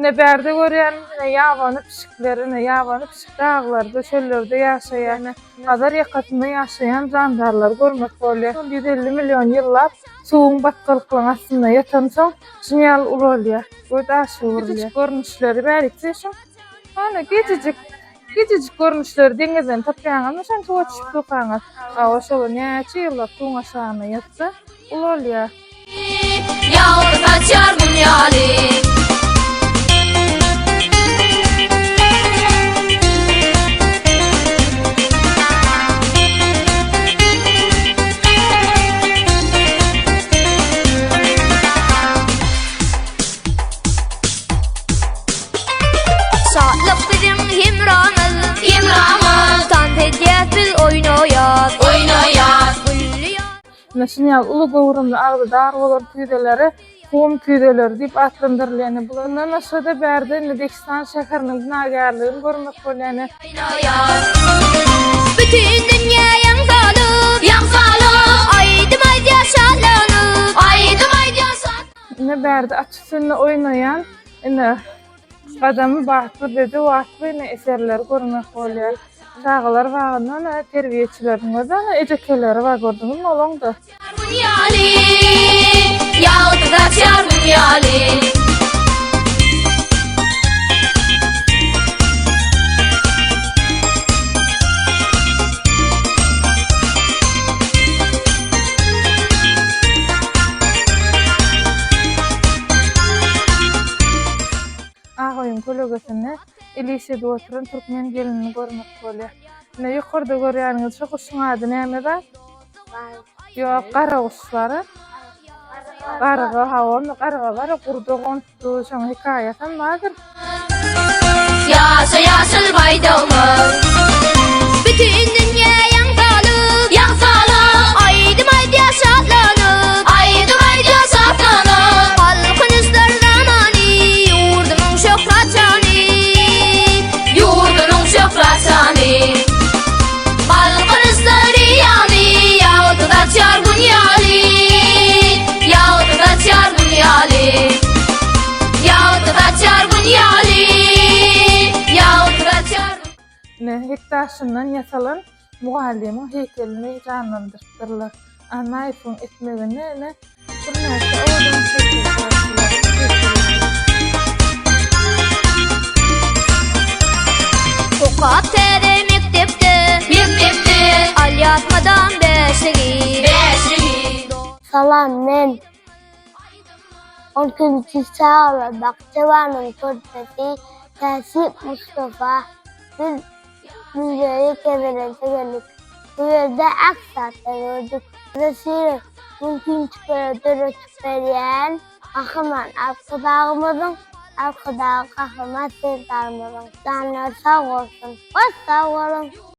Ne berde görýänimiz ýabany pişiklerini, ýabany pişik dağlarda, çöllerde ýaşaýan, Hazar ýakatynda ýaşaýan jandarlar görmek bolýar. 150 milyon ýyllar suwuň batgalyklaryň aslynda ýatan soň sinyal uralýar. Bu da şuurlýar. Görnüşleri bälikçe şu. Ana gecejik görnüşleri deňizden tapýanlar, şan suwa düşüp tokaňar. Awa şol näçe ýyllar suwuň aşagyna ýatsa, uralýar. Yağdı kaçar bunyali. Şatlık bizim himramız Tanfediyet biz oynoyat Naşynyal uly gowrumda agdy dar bolan küýdeleri Kum küýdeleri diýip atlandyrylýany. Bulardan aşada bärde Nedekistan şäheriniň binagarlygyny görmek bolýany. Bütün dünya yaňsalyp Aýdym aýdy ýaşalyp Ne bärde açysyny oýnaýan, ine gadamy batdyr dedi, watly eserler görmek bolýar. Çağlar wagyndan terbiýeçileriň özüne ejekeleri bar gördüňiz olaňdy. Bunyali yağdı kaçar bunyali. Ağaýyň kölegesinde Elişede oturan türkmen gelinini görmek bolýar. Ne ýokarda görýäniňiz şu kuşuň ady näme bar? Ýok, gara kuşlary. Garga hawam, garga bar, gurda gontdu, şoň hikaýatam bardyr. Yaşa yaşıl baydağımız Bütün dünya yaňsalyp Aýdym aýdy ýaşalyp Halkyň üstlerine mani Ýurdumyň şöhratçany Halkyň üstleri ýany Ýagdy kaçar bunyali Ýagdy kaçar bunyali Ýagdy kaçar bunyali Ne hektaşyndan ýasalan mugallimin heykelini canlandyrdylar. Anaýfyň etmegini ne bir näçe oýdan çekdirdiler. Okap tere mektepde Alyatmadan beşligi Salam, men 12-nji sağla Bakçavanyň kördesi Täsip Mustafa. Biz müzeyi kemerete geldik. Bu yerde aksatda gördük. Resiri mümkün çıkarıdır çıkarıyan kahraman arkadağı kahraman sevdarımızın. Canlar sağ olsun. Sağ olun.